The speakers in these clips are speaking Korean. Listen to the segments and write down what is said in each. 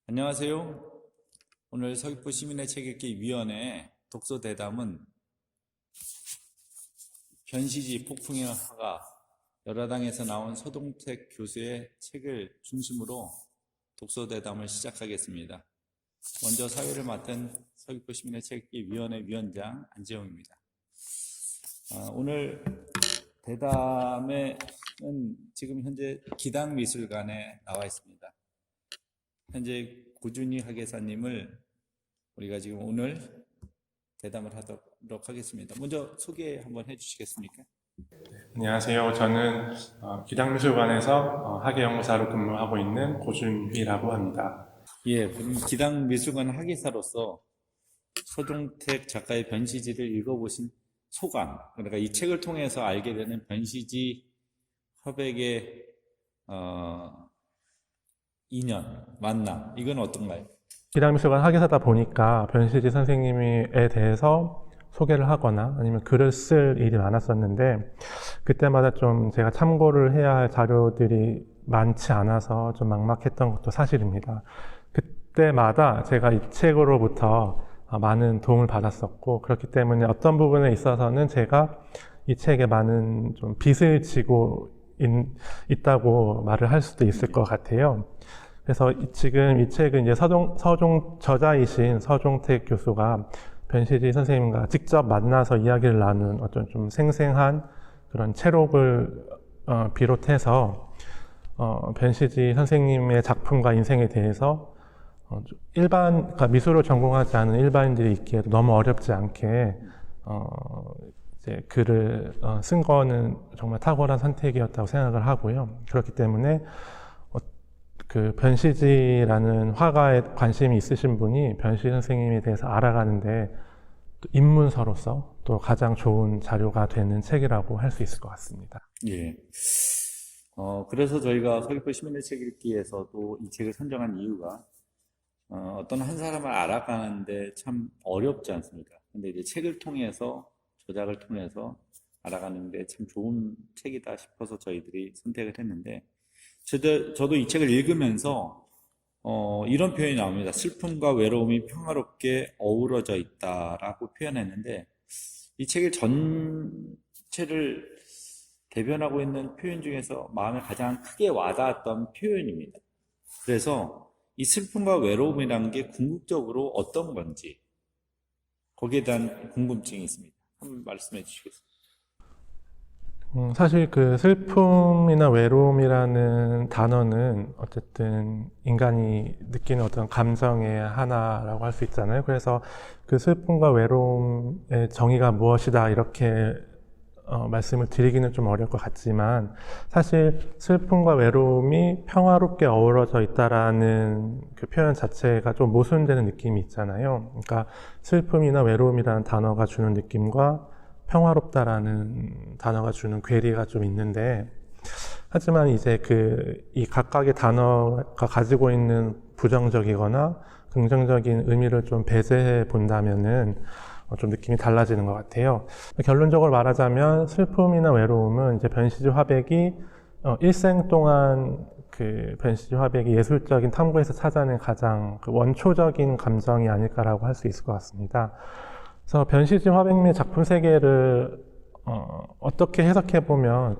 안녕하세요. 오늘 서귀포 시민의 책 읽기 위원회 독서 대담은 변시지 폭풍의 화가 열화당에서 나온 서동택 교수의 책을 중심으로 독서 대담을 시작하겠습니다. 먼저 사회를 맡은 서귀포 시민의 책 읽기 위원회 위원장 안재홍입니다. 오늘 대담에는 지금 현재 기당미술관에 나와 있습니다. 현재 고준희 학예사님을 우리가 지금 오늘 대담을 하도록 하겠습니다. 먼저 소개 한번 해주시겠습니까? 안녕하세요. 저는 기당미술관에서 학예연구사로 근무하고 있는 고준휘라고 합니다. 예, 그럼 기당미술관 학예사로서 서동택 작가의 변시지를 읽어보신 소감, 그러니까 이 책을 통해서 알게 되는 변시지 화백의 인연, 만남, 이건 어떤가요? 기당미술관 학예사다 보니까 변시지 선생님에 대해서 소개를 하거나 아니면 글을 쓸 일이 많았었는데 그때마다 좀 제가 참고를 해야 할 자료들이 많지 않아서 좀 막막했던 것도 사실입니다. 그때마다 제가 이 책으로부터 많은 도움을 받았었고 그렇기 때문에 어떤 부분에 있어서는 제가 이 책에 많은 좀 빚을 지고 있다고 말을 할 수도 있을 것 같아요. 그래서 지금 이 책은 이제 저자이신 서종택 교수가 변시지 선생님과 직접 만나서 이야기를 나눈 어떤 좀 생생한 그런 채록을 비롯해서 변시지 선생님의 작품과 인생에 대해서 그러니까 미술을 전공하지 않은 일반인들이 읽기에도 너무 어렵지 않게 이제 글을 쓴 거는 정말 탁월한 선택이었다고 생각을 하고요. 그렇기 때문에 그 변시지라는 화가에 관심이 있으신 분이 변시지 선생님에 대해서 알아가는데 입문서로서 또 가장 좋은 자료가 되는 책이라고 할 수 있을 것 같습니다. 예. 그래서 저희가 서귀포 시민의 책 읽기에서도 이 책을 선정한 이유가 어떤 한 사람을 알아가는데 참 어렵지 않습니까? 근데 이제 책을 통해서, 조작을 통해서 알아가는데 참 좋은 책이다 싶어서 저희들이 선택을 했는데, 저도 이 책을 읽으면서 이런 표현이 나옵니다. 슬픔과 외로움이 평화롭게 어우러져 있다라고 표현했는데, 이 책의 전체를 대변하고 있는 표현 중에서 마음에 가장 크게 와닿았던 표현입니다. 그래서 이 슬픔과 외로움이라는 게 궁극적으로 어떤 건지 거기에 대한 궁금증이 있습니다. 한번 말씀해 주시겠습니까? 사실 그 슬픔이나 외로움이라는 단어는 어쨌든 인간이 느끼는 어떤 감정의 하나라고 할 수 있잖아요. 그래서 그 슬픔과 외로움의 정의가 무엇이다 이렇게 말씀을 드리기는 좀 어려울 것 같지만 사실 슬픔과 외로움이 평화롭게 어우러져 있다라는 그 표현 자체가 좀 모순되는 느낌이 있잖아요. 그러니까 슬픔이나 외로움이라는 단어가 주는 느낌과 평화롭다라는 단어가 주는 괴리가 좀 있는데 하지만 이제 이 각각의 단어가 가지고 있는 부정적이거나 긍정적인 의미를 좀 배제해 본다면은 좀 느낌이 달라지는 것 같아요. 결론적으로 말하자면 슬픔이나 외로움은 이제 변시지 화백이 일생 동안 그 변시지 화백이 예술적인 탐구에서 찾아낸 가장 그 원초적인 감정이 아닐까라고 할 수 있을 것 같습니다. 그래서 변시지 화백의 작품 세계를 어떻게 해석해 보면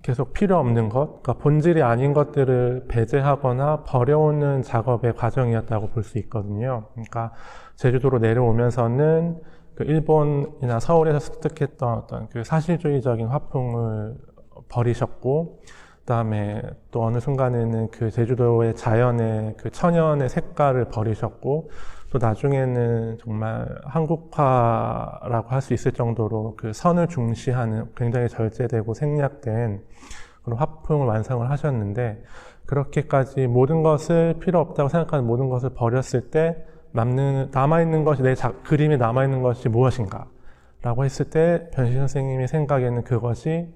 계속 필요 없는 것, 그러니까 본질이 아닌 것들을 배제하거나 버려오는 작업의 과정이었다고 볼 수 있거든요. 그러니까 제주도로 내려오면서는 그 일본이나 서울에서 습득했던 어떤 그 사실주의적인 화풍을 버리셨고, 그다음에 또 어느 순간에는 그 제주도의 자연의 그 천연의 색깔을 버리셨고, 또 나중에는 정말 한국화라고 할 수 있을 정도로 그 선을 중시하는 굉장히 절제되고 생략된 그런 화풍을 완성을 하셨는데, 그렇게까지 모든 것을 필요 없다고 생각하는 모든 것을 버렸을 때 남아있는 것이 그림에 남아있는 것이 무엇인가 라고 했을 때 변시지 선생님의 생각에는 그것이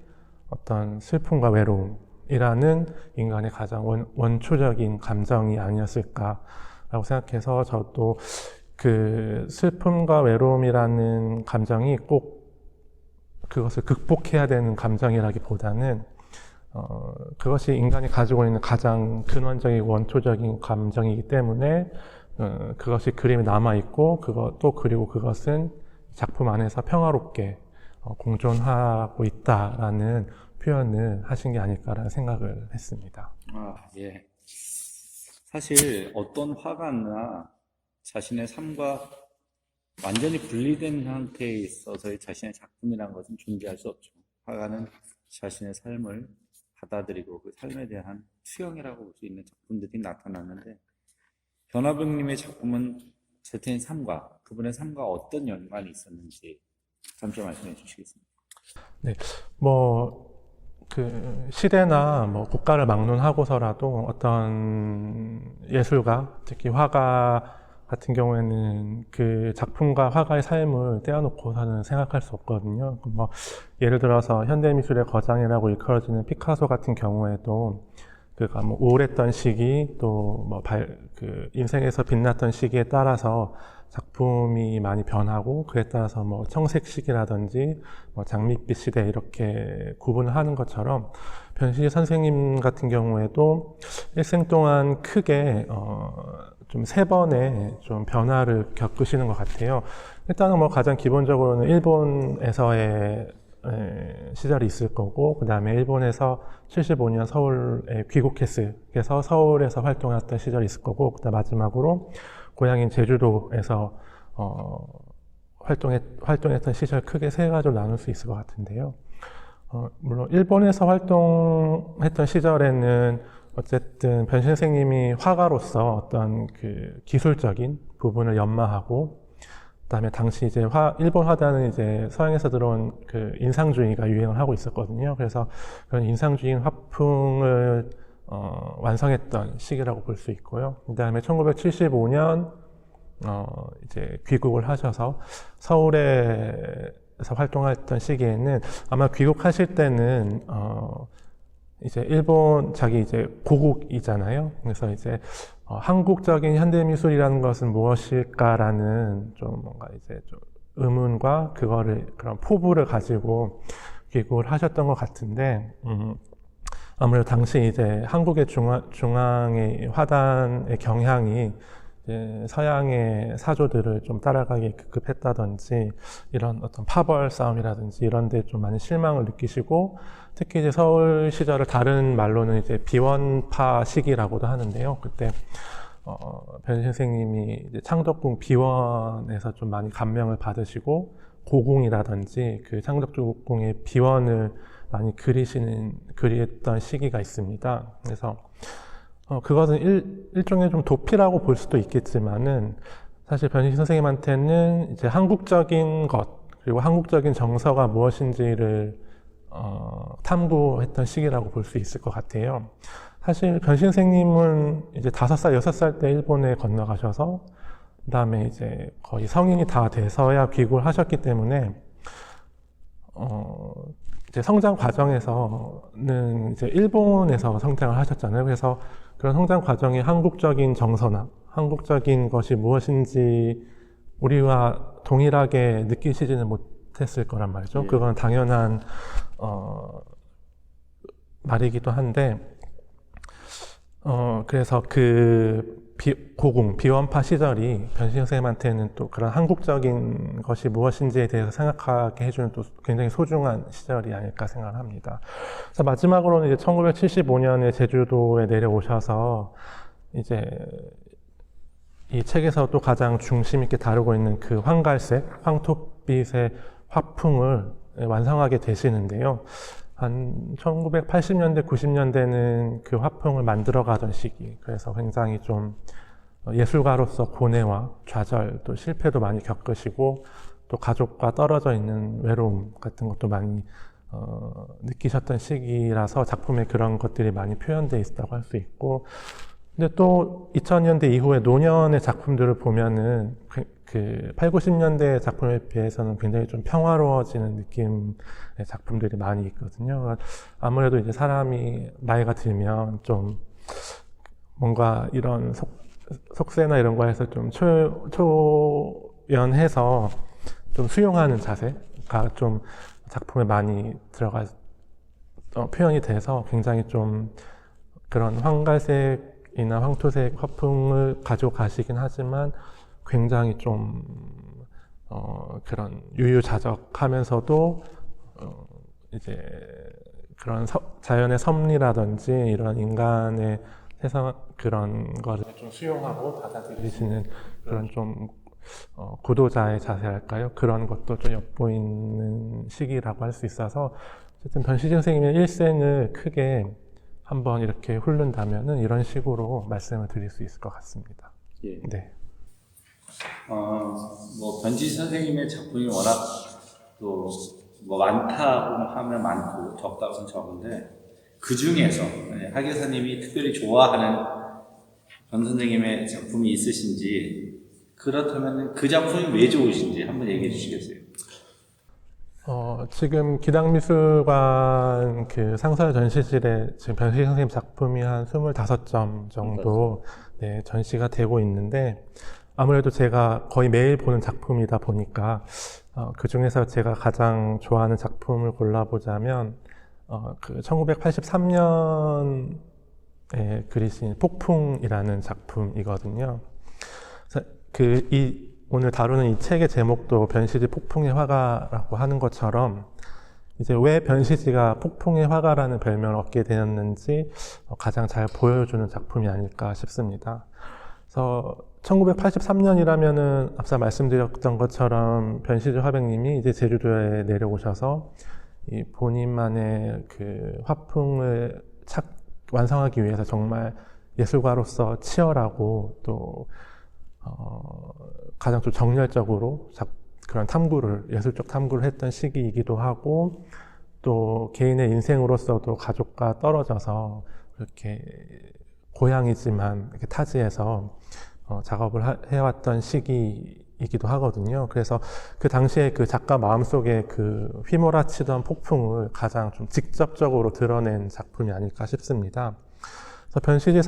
어떤 슬픔과 외로움이라는 인간의 가장 원초적인 감정이 아니었을까 라고 생각해서 저도 그 슬픔과 외로움이라는 감정이 꼭 그것을 극복해야 되는 감정이라기보다는 그것이 인간이 가지고 있는 가장 근원적이고 원초적인 감정이기 때문에 그것이 그림에 남아있고 그리고 그것은 작품 안에서 평화롭게 공존하고 있다라는 표현을 하신 게 아닐까라는 생각을 했습니다. 예. 사실 어떤 화가나 자신의 삶과 완전히 분리된 상태에 있어서의 자신의 작품이라는 것은 존재할 수 없죠. 화가는 자신의 삶을 받아들이고 그 삶에 대한 수용이라고 볼 수 있는 작품들이 나타나는데, 변화백님의 작품은 제태인 삶과 그분의 삶과 어떤 연관이 있었는지 잠시 말씀해 주시겠습니까? 네, 그 시대나 국가를 막론하고서라도 어떤 예술가, 특히 화가 같은 경우에는 그 작품과 화가의 삶을 떼어놓고서는 생각할 수 없거든요. 예를 들어서 현대미술의 거장이라고 일컬어지는 피카소 같은 경우에도 그가 우울했던 시기, 그 인생에서 빛났던 시기에 따라서 작품이 많이 변하고, 그에 따라서 청색시기라든지 장밋빛 시대 이렇게 구분을 하는 것처럼, 변시희 선생님 같은 경우에도 일생 동안 크게 좀 3번의 좀 변화를 겪으시는 것 같아요. 일단은 가장 기본적으로는 일본에서의 시절이 있을 거고, 그 다음에 일본에서 75년 서울에 귀국했을,그래서 서울에서 활동했던 시절이 있을 거고, 그 다음 마지막으로 고향인 제주도에서 활동했던 시절, 크게 3가지로 나눌 수 있을 것 같은데요. 물론 일본에서 활동했던 시절에는 어쨌든 변신 선생님이 화가로서 어떤 그 기술적인 부분을 연마하고, 그다음에 당시 이제 일본 화단은 이제 서양에서 들어온 그 인상주의가 유행을 하고 있었거든요. 그래서 그런 인상주의 화풍을 완성했던 시기라고 볼 수 있고요. 그다음에 1975년 이제 귀국을 하셔서 서울에서 활동했던 시기에는, 아마 귀국하실 때는 이제 일본 자기 이제 고국이잖아요. 그래서 이제 한국적인 현대미술이라는 것은 무엇일까라는 좀 뭔가 이제 좀 의문과 그런 포부를 가지고 귀국을 하셨던 것 같은데, 아무래도 당시 이제 한국의 중앙의 화단의 경향이 이제 서양의 사조들을 좀 따라가기 급급했다든지, 이런 어떤 파벌 싸움이라든지 이런 데 좀 많이 실망을 느끼시고, 특히 이제 서울 시절을 다른 말로는 이제 비원파 시기라고도 하는데요. 그때 변신 선생님이 이제 창덕궁 비원에서 좀 많이 감명을 받으시고, 고궁이라든지 그 창덕궁의 비원을 많이 그리했던 시기가 있습니다. 그래서 그것은 일종의 좀 도피라고 볼 수도 있겠지만은, 사실 변신 선생님한테는 이제 한국적인 것, 그리고 한국적인 정서가 무엇인지를 탐구했던 시기라고 볼 수 있을 것 같아요. 사실 변신 선생님은 이제 5살, 6살 때 일본에 건너가셔서, 그 다음에 이제 거의 성인이 다 돼서야 귀국을 하셨기 때문에, 이제 성장 과정에서는 이제 일본에서 성장을 하셨잖아요. 그래서 그런 성장 과정이 한국적인 정서나 한국적인 것이 무엇인지 우리와 동일하게 느끼시지는 못했을 거란 말이죠. 그건 당연한 말이기도 한데, 그래서 그 비원파 시절이 변신 선생님한테는 또 그런 한국적인 것이 무엇인지에 대해서 생각하게 해주는 또 굉장히 소중한 시절이 아닐까 생각을 합니다. 그래서 마지막으로는 이제 1975년에 제주도에 내려오셔서 이제 이 책에서 또 가장 중심 있게 다루고 있는 그 황갈색, 황토빛의 화풍을 완성하게 되시는데요. 한 1980년대, 90년대는 그 화풍을 만들어 가던 시기. 그래서 굉장히 좀 예술가로서 고뇌와 좌절, 또 실패도 많이 겪으시고, 또 가족과 떨어져 있는 외로움 같은 것도 많이 느끼셨던 시기라서 작품에 그런 것들이 많이 표현되어 있다고 할 수 있고, 근데 또 2000년대 이후에 노년의 작품들을 보면은 그 8, 90년대 작품에 비해서는 굉장히 좀 평화로워지는 느낌의 작품들이 많이 있거든요. 아무래도 이제 사람이 나이가 들면 좀 뭔가 이런 속세나 이런 거에서 좀 초연해서 좀 수용하는 자세가 좀 작품에 많이 표현이 돼서 굉장히 좀 그런 황갈색이나 황토색 화풍을 가져가시긴 하지만 굉장히 좀 그런 유유자적하면서도 이제 그런 자연의 섭리라든지 이런 인간의 세상 그런 거를 좀 수용하고 받아들이시는 그런 좀 구도자의 자세랄까요? 그런 것도 좀 엿보이는 시기라고 할 수 있어서 어쨌든 변시진 선생님의 일생을 크게 한번 이렇게 훑는다면은 이런 식으로 말씀을 드릴 수 있을 것 같습니다. 예. 네. 뭐 변지 선생님의 작품이 워낙 또 뭐 많다고 하면 많고 적다고 하면 적은데 그 중에서 하교사님이 특별히 좋아하는 변 선생님의 작품이 있으신지 그렇다면 그 작품이 왜 좋으신지 한번 얘기해 주시겠어요? 지금 기당미술관 그 상설 전시실에 지금 변시 선생님 작품이 한 25점 정도 네, 전시가 되고 있는데 아무래도 제가 거의 매일 보는 작품이다 보니까 그 중에서 제가 가장 좋아하는 작품을 골라보자면 그 1983년에 그리신 폭풍이라는 작품이거든요. 그래서 오늘 다루는 이 책의 제목도 변시지 폭풍의 화가라고 하는 것처럼 이제 왜 변시지가 폭풍의 화가라는 별명을 얻게 되었는지 가장 잘 보여주는 작품이 아닐까 싶습니다. 그래서 1983년이라면은 앞서 말씀드렸던 것처럼 변시지 화백님이 이제 제주도에 내려오셔서 이 본인만의 그 화풍을 완성하기 위해서 정말 예술가로서 치열하고 또 가장 좀 정열적으로 그런 예술적 탐구를 했던 시기이기도 하고 또 개인의 인생으로서도 가족과 떨어져서 그렇게 고향이지만 이렇게 타지에서 작업을 해왔던 시기이기도 하거든요. 그래서 그 당시에 그 작가 마음속에 그 휘몰아치던 폭풍을 가장 좀 직접적으로 드러낸 작품이 아닐까 싶습니다. 그래서 변시지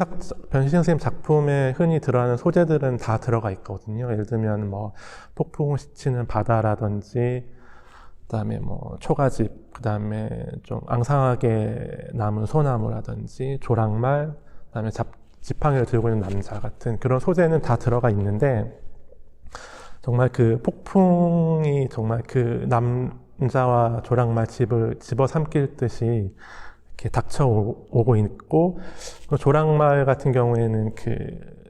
선생님 작품에 흔히 들어가는 소재들은 다 들어가 있거든요. 예를 들면 뭐 폭풍을 스치는 바다라든지, 그다음에 뭐 초가집, 그다음에 좀 앙상하게 남은 소나무라든지 조랑말, 그다음에 지팡이를 들고 있는 남자 같은 그런 소재는 다 들어가 있는데 정말 그 폭풍이 정말 그 남자와 조랑말 집을 집어삼킬 듯이 이렇게 닥쳐오고 있고, 조랑말 같은 경우에는 그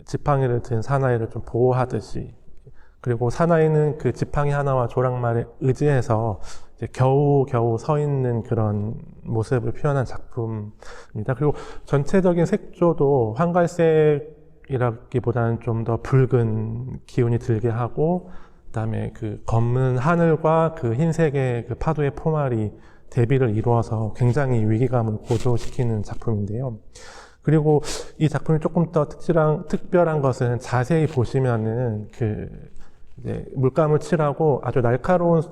지팡이를 든 사나이를 좀 보호하듯이, 그리고 사나이는 그 지팡이 하나와 조랑말에 의지해서 이제 겨우겨우 서 있는 그런 모습을 표현한 작품입니다. 그리고 전체적인 색조도 황갈색이라기보다는 좀 더 붉은 기운이 들게 하고, 그다음에 그 검은 하늘과 그 흰색의 그 파도의 포말이 대비를 이루어서 굉장히 위기감을 고조시키는 작품인데요. 그리고 이 작품이 조금 더 특별한 것은 자세히 보시면은 이제 물감을 칠하고 아주 날카로운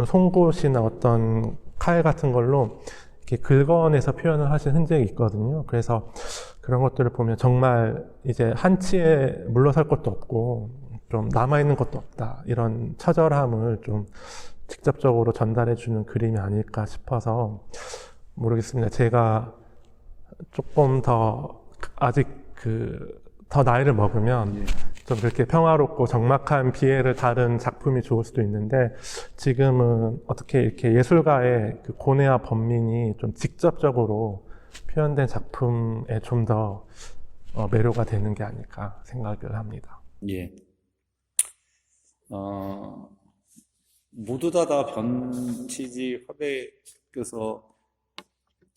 송곳이나 어떤 칼 같은 걸로 이렇게 긁어내서 표현을 하신 흔적이 있거든요. 그래서 그런 것들을 보면 정말 이제 한치에 물러설 것도 없고 좀 남아있는 것도 없다. 이런 처절함을 좀 직접적으로 전달해주는 그림이 아닐까 싶어서 모르겠습니다. 제가 조금 더 아직 더 나이를 먹으면 좀 그렇게 평화롭고 적막한 비애를 다룬 작품이 좋을 수도 있는데 지금은 어떻게 이렇게 예술가의 그 고뇌와 번민이 좀 직접적으로 표현된 작품에 좀 더 매료가 되는 게 아닐까 생각을 합니다. 예. 모두 다 변시지 화백께서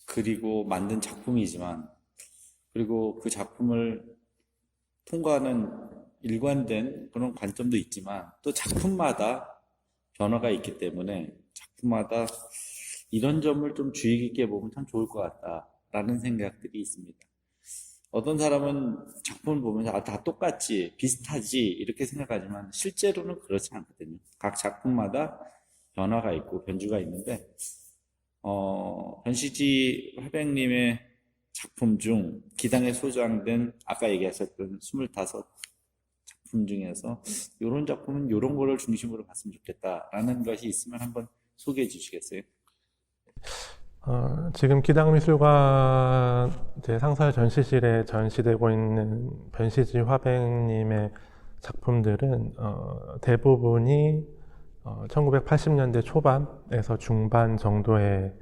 그리고 만든 작품이지만 그리고 그 작품을 통과하는 일관된 그런 관점도 있지만 또 작품마다 변화가 있기 때문에 작품마다 이런 점을 좀 주의 깊게 보면 참 좋을 것 같다라는 생각들이 있습니다. 어떤 사람은 작품을 보면서 다 똑같지, 비슷하지 이렇게 생각하지만 실제로는 그렇지 않거든요. 각 작품마다 변화가 있고 변주가 있는데 변시지 화백님의 작품 중 기당에 소장된 아까 얘기하셨던 25 작품 중에서 이런 작품은 이런 거를 중심으로 봤으면 좋겠다라는 것이 있으면 한번 소개해 주시겠어요? 지금 기당미술관 이제 상설 전시실에 전시되고 있는 변시지 화백님의 작품들은 대부분이 1980년대 초반에서 중반 정도에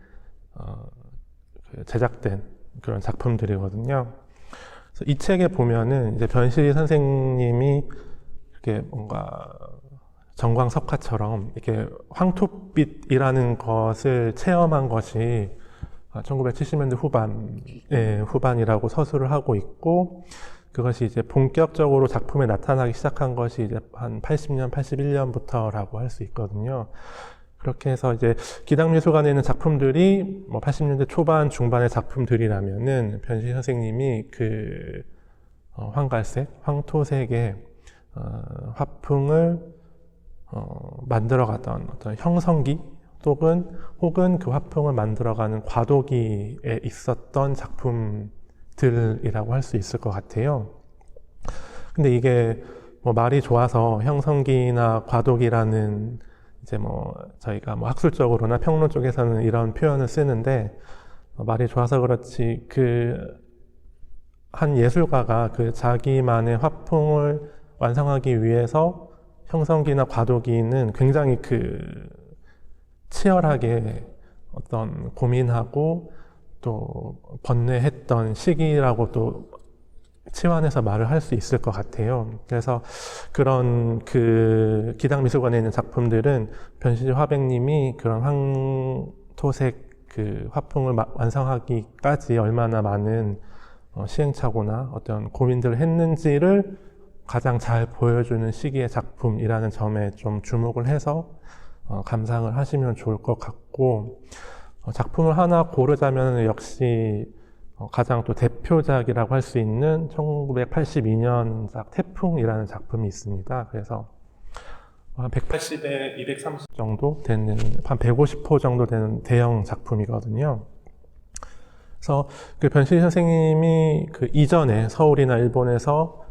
제작된 그런 작품들이거든요. 그래서 이 책에 보면은 이제 변시지 선생님이 이렇게 뭔가 정광석화처럼 이렇게 황토빛이라는 것을 체험한 것이 1970년대 후반이라고 서술을 하고 있고, 그것이 이제 본격적으로 작품에 나타나기 시작한 것이 이제 한 80년, 81년부터라고 할 수 있거든요. 그렇게 해서 이제 기당미술관에 있는 작품들이 뭐 80년대 초반, 중반의 작품들이라면은 변시지 선생님이 그 황갈색, 황토색의 화풍을 만들어가던 어떤 형성기 혹은 그 화풍을 만들어가는 과도기에 있었던 작품들이라고 할 수 있을 것 같아요. 근데 이게 뭐 말이 좋아서 형성기나 과도기라는 이제 뭐 저희가 뭐 학술적으로나 평론 쪽에서는 이런 표현을 쓰는데, 말이 좋아서 그렇지 그 한 예술가가 그 자기만의 화풍을 완성하기 위해서 형성기나 과도기는 굉장히 치열하게 어떤 고민하고 또 번뇌했던 시기라고 또 치환해서 말을 할 수 있을 것 같아요. 그래서 그런 그 기당미술관에 있는 작품들은 변시지 화백님이 그런 황토색 그 화풍을 완성하기까지 얼마나 많은 시행착오나 어떤 고민들을 했는지를 가장 잘 보여주는 시기의 작품이라는 점에 좀 주목을 해서 감상을 하시면 좋을 것 같고, 작품을 하나 고르자면 역시 가장 또 대표작이라고 할 수 있는 1982년작 태풍이라는 작품이 있습니다. 그래서 한 180에 230 정도 되는, 한 150호 정도 되는 대형 작품이거든요. 그래서 그 변시지 선생님이 그 이전에 서울이나 일본에서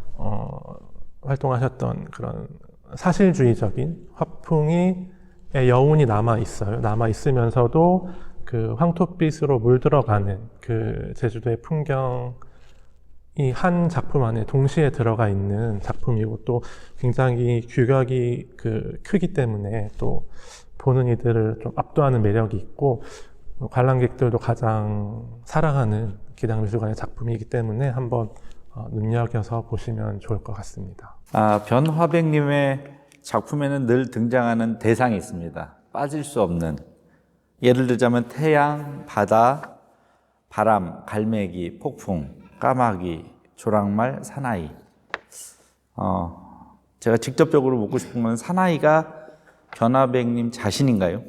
활동하셨던 그런 사실주의적인 화풍의 여운이 남아있어요. 남아있으면서도 그 황토빛으로 물들어가는 그 제주도의 풍경이 한 작품 안에 동시에 들어가 있는 작품이고, 또 굉장히 규격이 크기 때문에 또 보는 이들을 좀 압도하는 매력이 있고, 관람객들도 가장 사랑하는 기당미술관의 작품이기 때문에 한번 눈여겨서 보시면 좋을 것 같습니다. 변화백님의 작품에는 늘 등장하는 대상이 있습니다. 빠질 수 없는. 예를 들자면 태양, 바다, 바람, 갈매기, 폭풍, 까마귀, 조랑말, 사나이. 제가 직접적으로 묻고 싶은 건 사나이가 변화백님 자신인가요?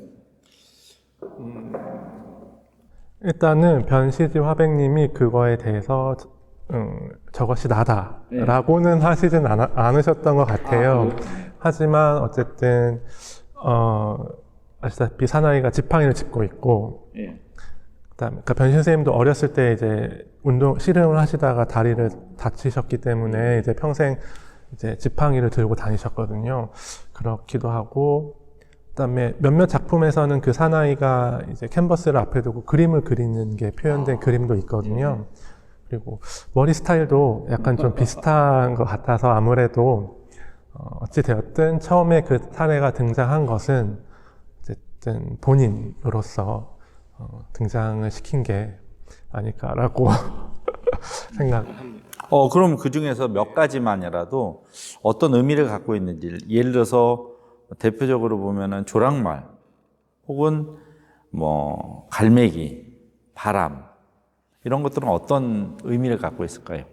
일단은 변시지 화백님이 그거에 대해서 저것이 나다라고는 하시진 않으셨던 것 같아요. 하지만 어쨌든 아시다시피 사나이가 지팡이를 짚고 있고, 그다음에 그러니까 변시지 선생님도 어렸을 때 이제 씨름을 하시다가 다리를 다치셨기 때문에 이제 평생 이제 지팡이를 들고 다니셨거든요. 그렇기도 하고, 그다음에 몇몇 작품에서는 그 사나이가 이제 캔버스를 앞에 두고 그림을 그리는 게 표현된 그림도 있거든요. 그리고 머리 스타일도 약간 좀 비슷한 것 같아서 아무래도 어찌되었든 처음에 그 사내가 등장한 것은 어쨌든 본인으로서 등장을 시킨 게 아닐까라고 생각합니다. 그럼 그 중에서 몇 가지만이라도 어떤 의미를 갖고 있는지, 예를 들어서 대표적으로 보면은 조랑말, 혹은 뭐 갈매기, 바람, 이런 것들은 어떤 의미를 갖고 있을까요?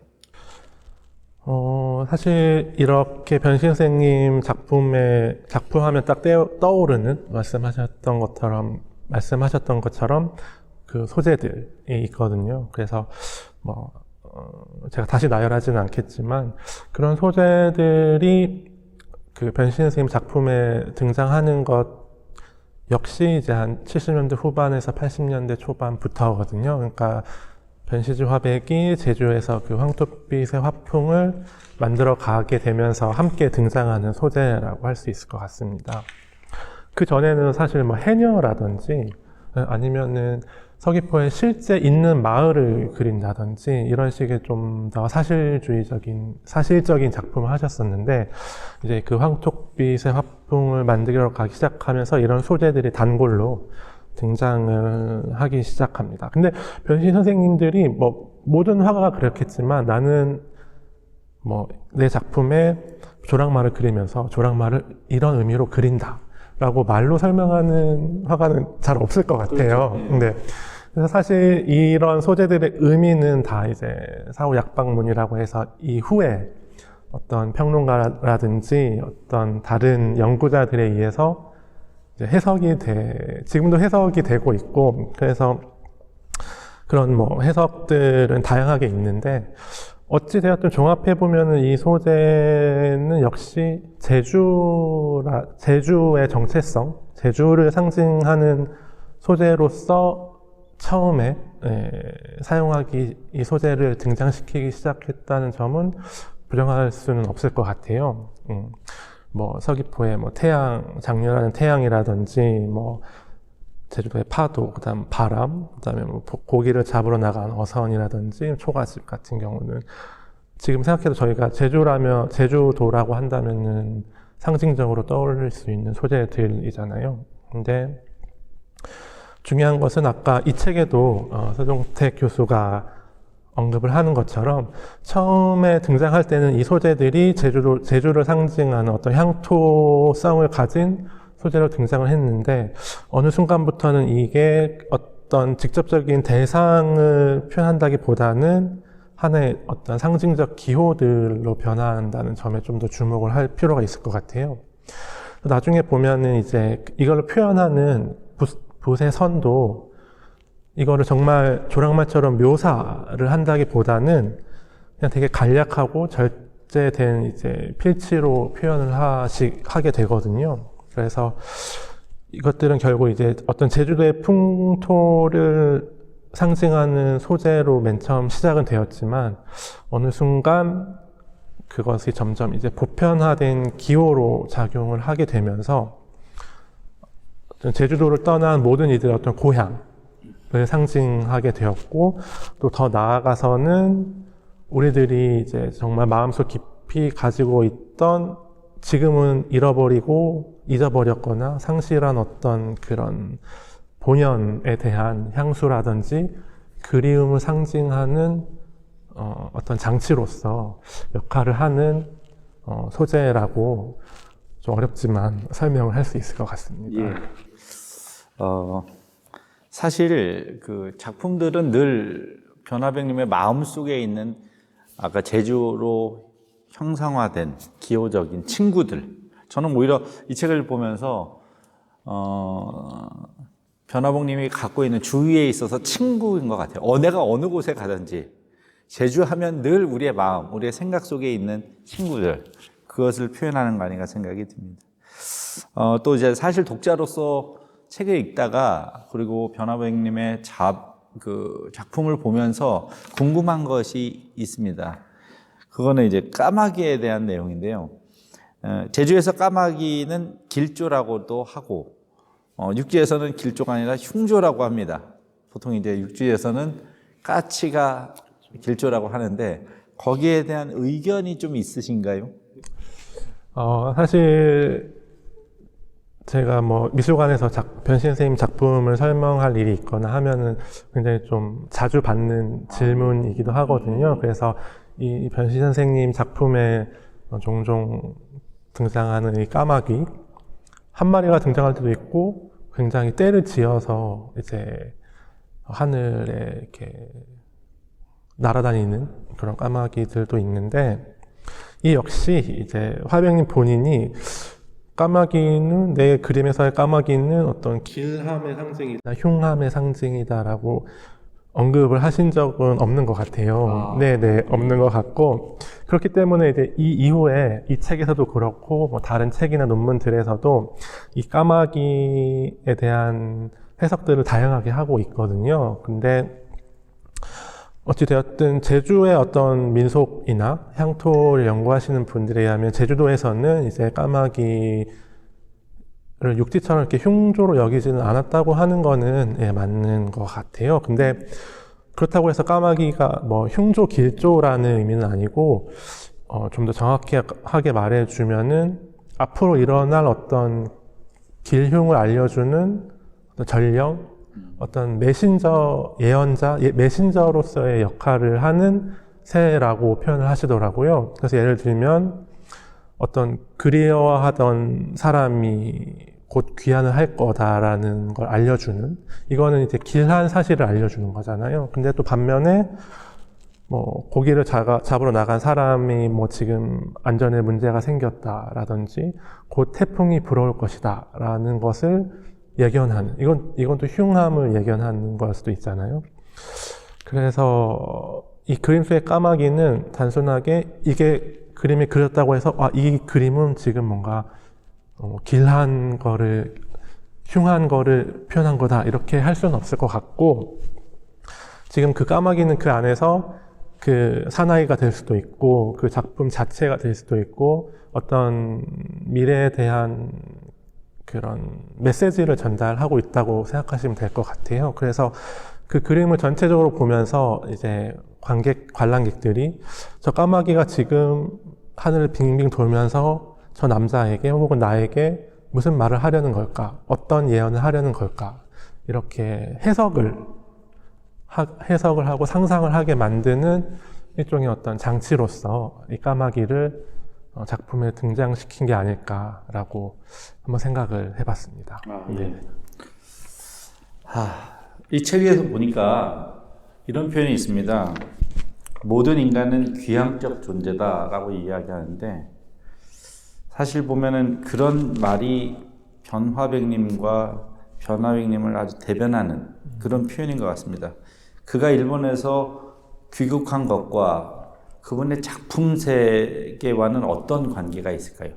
사실 이렇게 변시지 선생님 작품하면 딱 떠오르는 말씀하셨던 것처럼 그 소재들이 있거든요. 그래서 뭐 제가 다시 나열하지는 않겠지만 그런 소재들이 그 변시지 선생님 작품에 등장하는 것 역시 이제 한 70년대 후반에서 80년대 초반부터거든요. 그러니까 변시지 화백이 제주에서 그 황토빛의 화풍을 만들어 가게 되면서 함께 등장하는 소재라고 할 수 있을 것 같습니다. 그 전에는 사실 뭐 해녀라든지 아니면은 서귀포에 실제 있는 마을을 그린다든지 이런 식의 좀 더 사실적인 작품을 하셨었는데, 이제 그 황토빛의 화풍을 만들어 가기 시작하면서 이런 소재들이 단골로 등장을 하기 시작합니다. 근데 변신 선생님들이 뭐 모든 화가가 그렇겠지만 나는 뭐 내 작품에 조랑말을 그리면서 조랑말을 이런 의미로 그린다 라고 말로 설명하는 화가는 잘 없을 것 같아요. 그렇죠. 네. 그래서 사실 이런 소재들의 의미는 다 이제 사후 약방문이라고 해서 이후에 어떤 평론가라든지 어떤 다른 연구자들에 의해서 이제 지금도 해석이 되고 있고, 그래서 그런 뭐 해석들은 다양하게 있는데, 어찌되었든 종합해보면은 이 소재는 역시 제주의 정체성, 제주를 상징하는 소재로서 처음에 이 소재를 등장시키기 시작했다는 점은 부정할 수는 없을 것 같아요. 뭐 서귀포의 뭐 장렬하는 태양이라든지 뭐 제주도의 파도, 그다음 바람, 그다음에 뭐 고기를 잡으러 나간 어선이라든지 초가집 같은 경우는 지금 생각해도 저희가 제주도라고 한다면은 상징적으로 떠올릴 수 있는 소재들이잖아요. 근데 중요한 것은 아까 이 책에도 서종택 교수가 언급을 하는 것처럼 처음에 등장할 때는 이 소재들이 제주를 상징하는 어떤 향토성을 가진 소재로 등장을 했는데, 어느 순간부터는 이게 어떤 직접적인 대상을 표현한다기보다는 하나의 어떤 상징적 기호들로 변화한다는 점에 좀 더 주목을 할 필요가 있을 것 같아요. 나중에 보면은 이제 이걸 표현하는 붓의 선도 이거를 정말 조랑말처럼 묘사를 한다기보다는 그냥 되게 간략하고 절제된 이제 필치로 표현을 하게 되거든요. 그래서 이것들은 결국 이제 어떤 제주도의 풍토를 상징하는 소재로 맨 처음 시작은 되었지만, 어느 순간 그것이 점점 이제 보편화된 기호로 작용을 하게 되면서 제주도를 떠난 모든 이들의 어떤 고향을 상징하게 되었고, 또 더 나아가서는 우리들이 이제 정말 마음속 깊이 가지고 있던, 지금은 잃어버리고 잊어버렸거나 상실한 어떤 그런 본연에 대한 향수라든지 그리움을 상징하는 어떤 장치로서 역할을 하는 소재라고 좀 어렵지만 설명을 할 수 있을 것 같습니다. 예. 사실 그 작품들은 늘 변화백님의 마음속에 있는 아까 제주로 형상화된 기호적인 친구들. 저는 오히려 이 책을 보면서 변화복님이 갖고 있는 주위에 있어서 친구인 것 같아요. 내가 어느 곳에 가든지 제주하면 늘 우리의 마음, 우리의 생각 속에 있는 친구들, 그것을 표현하는 거 아닌가 생각이 듭니다. 또 이제 사실 독자로서 책을 읽다가, 그리고 변화백님의 작품을 보면서 궁금한 것이 있습니다. 그거는 이제 까마귀에 대한 내용인데요. 제주에서 까마귀는 길조라고도 하고, 육지에서는 길조가 아니라 흉조라고 합니다. 보통 이제 육지에서는 까치가 길조라고 하는데, 거기에 대한 의견이 좀 있으신가요? 사실 제가 뭐 미술관에서 변신 선생님 작품을 설명할 일이 있거나 하면은 굉장히 좀 자주 받는 질문이기도 하거든요. 그래서 이 변신 선생님 작품에 종종 등장하는 이 까마귀 한 마리가 등장할 때도 있고, 굉장히 때를 지어서 이제 하늘에 이렇게 날아다니는 그런 까마귀들도 있는데, 이 역시 이제 화백님 본인이 내 그림에서의 까마귀는 어떤 길함의 상징이다, 흉함의 상징이다라고 언급을 하신 적은 없는 것 같아요. 네네, 없는 것 같고, 그렇기 때문에 이제 이 이후에 이 책에서도 그렇고, 뭐 다른 책이나 논문들에서도 이 까마귀에 대한 해석들을 다양하게 하고 있거든요. 근데 어찌되었든 제주의 어떤 민속이나 향토를 연구하시는 분들에 의하면 제주도에서는 이제 까마귀의 육지처럼 이렇게 흉조로 여기지는 않았다고 하는 거는 예, 맞는 것 같아요. 근데 그렇다고 해서 까마귀가 뭐 흉조 길조라는 의미는 아니고 좀 더 정확하게 말해주면은 앞으로 일어날 어떤 길흉을 알려주는 어떤 전령, 어떤 메신저, 예언자, 메신저로서의 역할을 하는 새라고 표현을 하시더라고요. 그래서 예를 들면 어떤 그리워하던 사람이 곧 귀환을 할 거다라는 걸 알려주는, 이거는 이제 길한 사실을 알려주는 거잖아요. 근데 또 반면에 뭐 고기를 잡으러 나간 사람이 뭐 지금 안전에 문제가 생겼다라든지 곧 태풍이 불어올 것이다라는 것을 예견하는, 이건 또 흉함을 예견하는 걸 수도 있잖아요. 그래서 이 그림 속의 까마귀는 단순하게 이게 그림이 그렸다고 해서 이 그림은 지금 뭔가 길한 거를, 흉한 거를 표현한 거다 이렇게 할 수는 없을 것 같고, 지금 그 까마귀는 그 안에서 그 사나이가 될 수도 있고 그 작품 자체가 될 수도 있고 어떤 미래에 대한 그런 메시지를 전달하고 있다고 생각하시면 될 것 같아요. 그래서 그 그림을 전체적으로 보면서 이제 관람객들이 저 까마귀가 지금 하늘을 빙빙 돌면서 저 남자에게 혹은 나에게 무슨 말을 하려는 걸까? 어떤 예언을 하려는 걸까? 이렇게 해석을 하고 상상을 하게 만드는 일종의 어떤 장치로서 이 까마귀를 작품에 등장시킨 게 아닐까라고 한번 생각을 해봤습니다. 네. 이 책에서 보니까 이런 표현이 있습니다. 모든 인간은 귀향적 존재다라고 이야기하는데, 사실 보면은 그런 말이 변화백님과 변화백님을 아주 대변하는 그런 표현인 것 같습니다. 그가 일본에서 귀국한 것과 그분의 작품 세계와는 어떤 관계가 있을까요?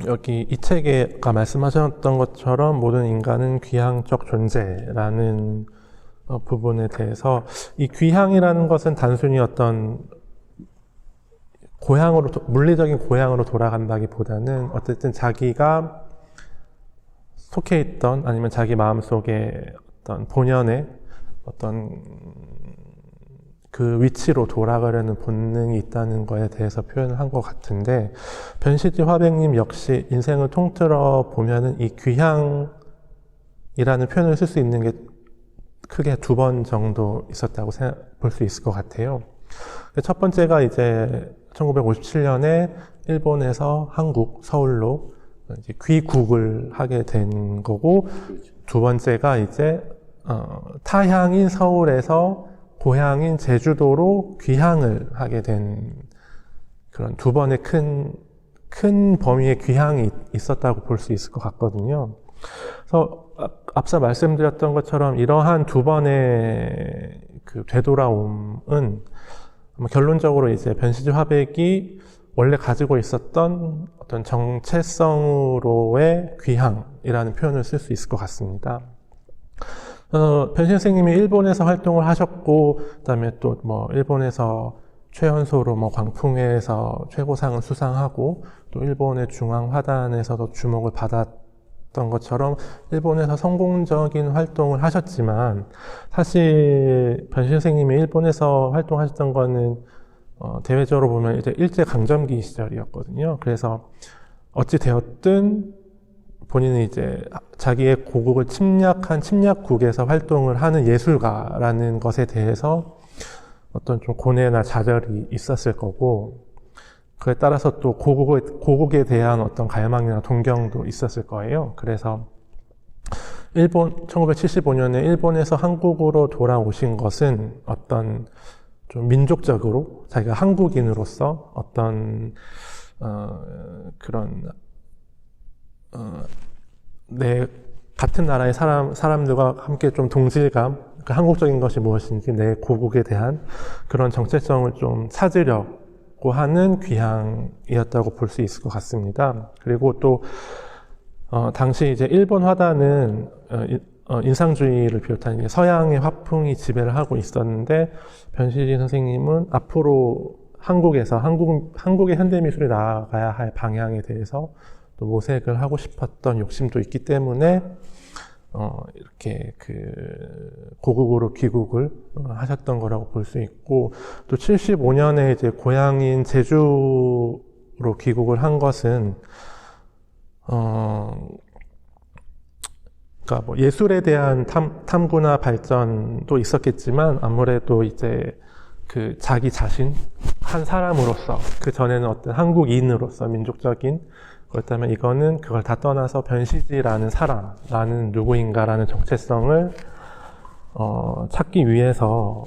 여기 이 책에가 말씀하셨던 것처럼 모든 인간은 귀향적 존재라는 부분에 대해서, 이 귀향이라는 것은 단순히 어떤 고향으로, 물리적인 고향으로 돌아간다기보다는 어쨌든 자기가 속해 있던 아니면 자기 마음속에 어떤 본연의 어떤 그 위치로 돌아가려는 본능이 있다는 거에 대해서 표현을 한 것 같은데, 변시지 화백님 역시 인생을 통틀어 보면은 이 귀향이라는 표현을 쓸 수 있는 게 크게 2번 정도 있었다고 볼 수 있을 것 같아요. 첫 번째가 이제 1957년에 일본에서 한국, 서울로 이제 귀국을 하게 된 거고, 2번째가 이제 타향인 서울에서 고향인 제주도로 귀향을 하게 된 그런 2번의 큰 범위의 귀향이 있었다고 볼 수 있을 것 같거든요. 그래서 앞서 말씀드렸던 것처럼 이러한 2번의 그 되돌아옴은 결론적으로 이제 변시지 화백이 원래 가지고 있었던 어떤 정체성으로의 귀향이라는 표현을 쓸 수 있을 것 같습니다. 변시 선생님이 일본에서 활동을 하셨고, 그다음에 또 뭐 일본에서 최연소로 뭐 광풍회에서 최고상을 수상하고, 또 일본의 중앙화단에서도 주목을 받았던 것처럼 일본에서 성공적인 활동을 하셨지만, 사실 변시 선생님이 일본에서 활동하셨던 거는 대외적으로 보면 이제 일제강점기 시절이었거든요. 그래서 어찌 되었든 본인은 이제 자기의 고국을 침략한 침략국에서 활동을 하는 예술가라는 것에 대해서 어떤 좀 고뇌나 좌절이 있었을 거고, 그에 따라서 또 고국에 대한 어떤 갈망이나 동경도 있었을 거예요. 그래서 1975년에 일본에서 한국으로 돌아오신 것은 어떤 좀 민족적으로 자기가 한국인으로서 어떤 그런 내 같은 나라의 사람들과 함께 좀 동질감, 그 한국적인 것이 무엇인지 내 고국에 대한 그런 정체성을 좀 찾으려고 하는 귀향이었다고 볼 수 있을 것 같습니다. 그리고 또 당시 이제 일본 화단은 인상주의를 비롯한 서양의 화풍이 지배를 하고 있었는데, 변시지 선생님은 앞으로 한국에서 한국의 현대미술이 나아가야 할 방향에 대해서 또 모색을 하고 싶었던 욕심도 있기 때문에 이렇게 고국으로 귀국을 하셨던 거라고 볼 수 있고, 또 75년에 이제 고향인 제주로 귀국을 한 것은 그러니까 뭐 예술에 대한 탐구나 발전도 있었겠지만, 아무래도 이제 자기 자신, 한 사람으로서, 그 전에는 어떤 한국인으로서 민족적인, 그렇다면 이거는 그걸 다 떠나서 변시지라는 사람, 나는 누구인가라는 정체성을 찾기 위해서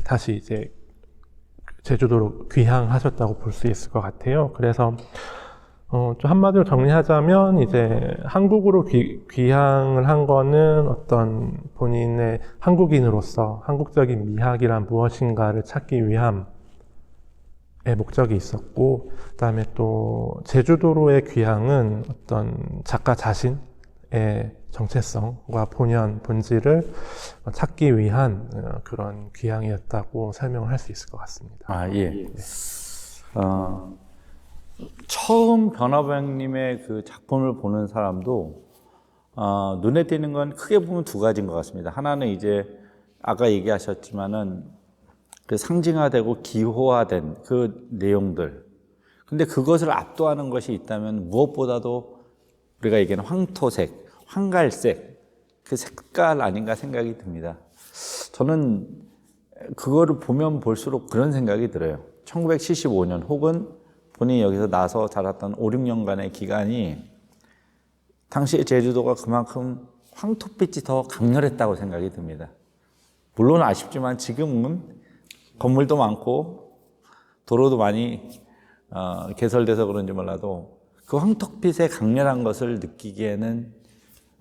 다시 이제 제주도로 귀향하셨다고 볼 수 있을 것 같아요. 그래서 좀 한마디로 정리하자면, 이제 한국으로 귀향을 한 거는 어떤 본인의 한국인으로서 한국적인 미학이란 무엇인가를 찾기 위함의 목적이 있었고, 그 다음에 또 제주도로의 귀향은 어떤 작가 자신의 정체성과 본질을 찾기 위한 그런 귀향이었다고 설명을 할 수 있을 것 같습니다. 아, 예. 처음 변화백님의 그 작품을 보는 사람도 눈에 띄는 건 크게 보면 두 가지인 것 같습니다. 하나는 이제 아까 얘기하셨지만은 그 상징화되고 기호화된 그 내용들. 근데 그것을 압도하는 것이 있다면 무엇보다도 우리가 얘기하는 황토색, 황갈색, 그 색깔 아닌가 생각이 듭니다. 저는 그거를 보면 볼수록 그런 생각이 들어요. 1975년 혹은 본인이 여기서 나서 자랐던 5, 6년간의 기간이 당시에 제주도가 그만큼 황토빛이 더 강렬했다고 생각이 듭니다. 물론 아쉽지만 지금은 건물도 많고 도로도 많이 개설돼서 그런지 몰라도 그 황토빛의 강렬한 것을 느끼기에는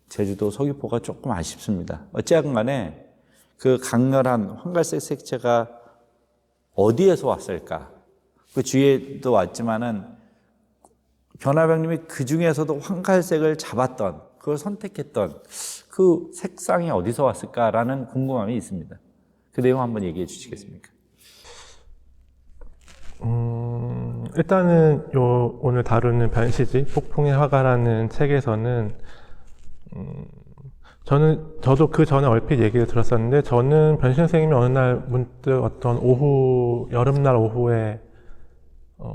제주도 서귀포가 조금 아쉽습니다. 어찌하건 간에 그 강렬한 황갈색 색채가 어디에서 왔을까? 그 주위에도 왔지만은 변화백님이 그 중에서도 황갈색을 잡았던, 그걸 선택했던 그 색상이 어디서 왔을까라는 궁금함이 있습니다. 그 내용 한번 얘기해 주시겠습니까? 일단은 오늘 다루는 변시지, 폭풍의 화가라는 책에서는 저도 그 전에 얼핏 얘기를 들었었는데, 저는 변시 선생님이 어느 날 문득 어떤 여름날 오후에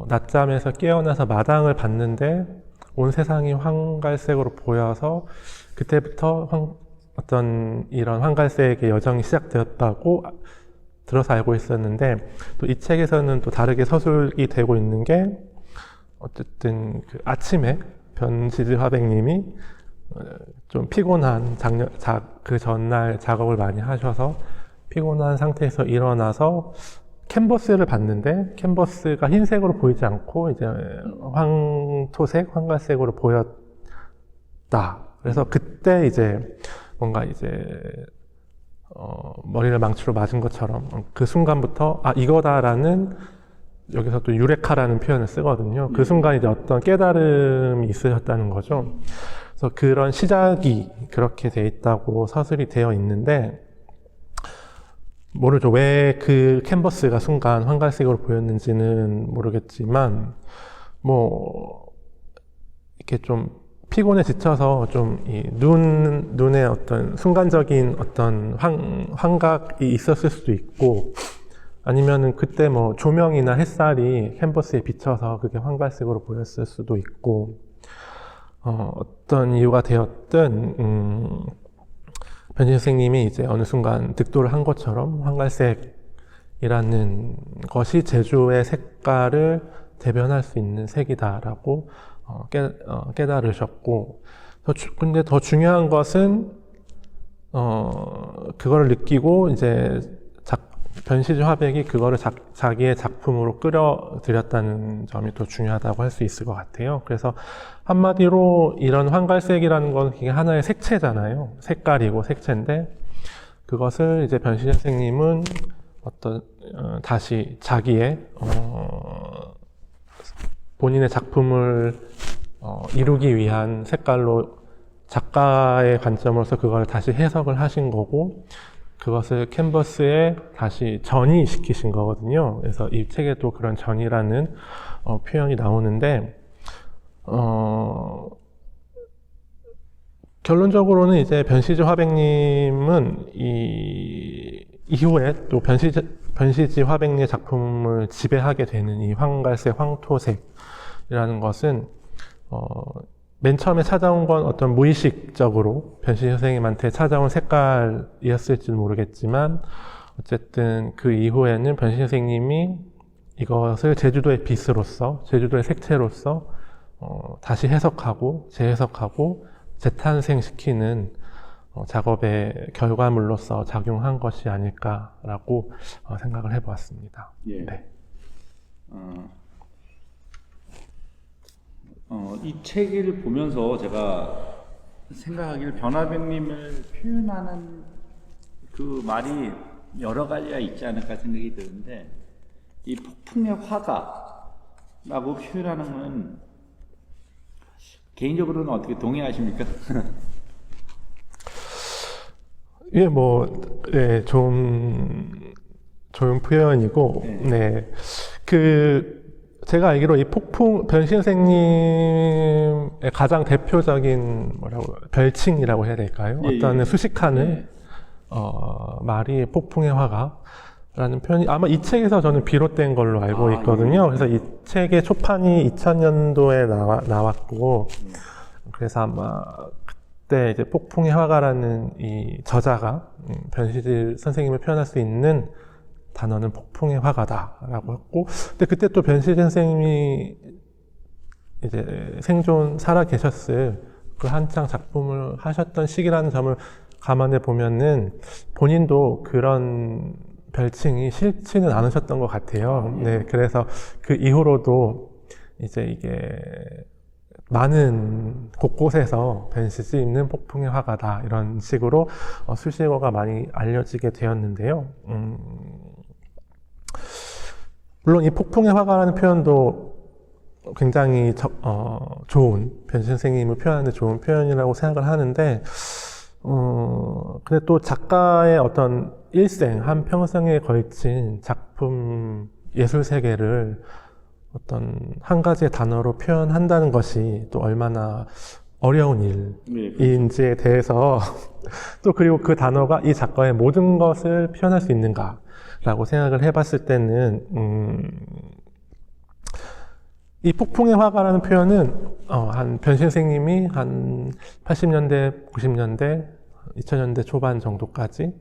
낮잠에서 깨어나서 마당을 봤는데 온 세상이 황갈색으로 보여서 그때부터 어떤 이런 황갈색의 여정이 시작되었다고 들어서 알고 있었는데, 또 이 책에서는 또 다르게 서술이 되고 있는 게, 어쨌든 그 아침에 변시지 화백님이 좀 피곤한 그 전날 작업을 많이 하셔서 피곤한 상태에서 일어나서 캔버스를 봤는데 캔버스가 흰색으로 보이지 않고 이제 황토색, 황갈색으로 보였다. 그래서 그때 이제 뭔가 이제 머리를 망치로 맞은 것처럼 그 순간부터 이거다라는, 여기서 또 유레카라는 표현을 쓰거든요. 그 순간 이제 어떤 깨달음이 있으셨다는 거죠. 그래서 그런 시작이 그렇게 돼 있다고 서술이 되어 있는데, 모르죠. 왜 그 캔버스가 순간 황갈색으로 보였는지는 모르겠지만, 이렇게 좀 피곤에 지쳐서 좀 눈에 어떤 순간적인 어떤 환각이 있었을 수도 있고, 아니면은 그때 조명이나 햇살이 캔버스에 비쳐서 그게 황갈색으로 보였을 수도 있고, 어떤 이유가 되었든, 변시 선생님이 이제 어느 순간 득도를 한 것처럼 황갈색이라는 것이 제주의 색깔을 대변할 수 있는 색이다라고 깨달으셨고, 근데 더 중요한 것은 그거를 느끼고 이제 변시지 화백이 그거를 자기의 작품으로 끌어들였다는 점이 더 중요하다고 할 수 있을 것 같아요. 그래서 한마디로 이런 황갈색이라는 건 이게 하나의 색채잖아요. 색깔이고 색채인데, 그것을 이제 변시지 선생님은 다시 자기의 본인의 작품을 이루기 위한 색깔로, 작가의 관점으로서 그걸 다시 해석을 하신 거고, 그것을 캔버스에 다시 전이시키신 거거든요. 그래서 이 책에도 그런 전이라는 표현이 나오는데, 결론적으로는 이제 변시지 화백님은 이후에 또 변시지 화백리의 작품을 지배하게 되는 이 황갈색, 황토색이라는 것은, 맨 처음에 찾아온 건 어떤 무의식적으로 변시지 선생님한테 찾아온 색깔이었을지는 모르겠지만, 어쨌든 그 이후에는 변시지 선생님이 이것을 제주도의 빛으로서, 제주도의 색채로서, 다시 해석하고, 재해석하고, 재탄생시키는 작업의 결과물로서 작용한 것이 아닐까라고 생각을 해보았습니다. 예. 네. 이 책을 보면서 제가 생각하기를 변화백님을 표현하는 그 말이 여러 가지가 있지 않을까 생각이 드는데, 이 폭풍의 화가라고 표현하는 건 개인적으로는 어떻게 동의하십니까? 예, 네, 좋은 표현이고, 네. 네. 제가 알기로 이 변시 선생님의 가장 대표적인 별칭이라고 해야 될까요? 예, 어떤 예. 수식하는, 말이 폭풍의 화가라는 표현이 아마 이 책에서 저는 비롯된 걸로 알고 있거든요. 예. 그래서 이 책의 초판이 2000년도에 나왔고, 그래서 아마 그때 이제 폭풍의 화가라는 이 저자가 변시지 선생님을 표현할 수 있는 단어는 폭풍의 화가다라고 했고, 근데 그때 또 변시지 선생님이 이제 살아 계셨을 그 한창 작품을 하셨던 시기라는 점을 감안해 보면은 본인도 그런 별칭이 싫지는 않으셨던 것 같아요. 네, 그래서 그 이후로도 이제 이게 많은 곳곳에서 변시지 있는 폭풍의 화가다 이런 식으로 수식어가 많이 알려지게 되었는데요. 물론 이 폭풍의 화가라는 표현도 굉장히 좋은, 변시 선생님을 표현하는 데 좋은 표현이라고 생각을 하는데, 근데 또 작가의 어떤 일생, 한 평생에 걸친 작품 예술 세계를 어떤 한 가지의 단어로 표현한다는 것이 또 얼마나 어려운 일인지에 대해서 또 그리고 그 단어가 이 작가의 모든 것을 표현할 수 있는가라고 생각을 해봤을 때는 이 폭풍의 화가라는 표현은 한 변시 선생님이 한 80년대, 90년대, 2000년대 초반 정도까지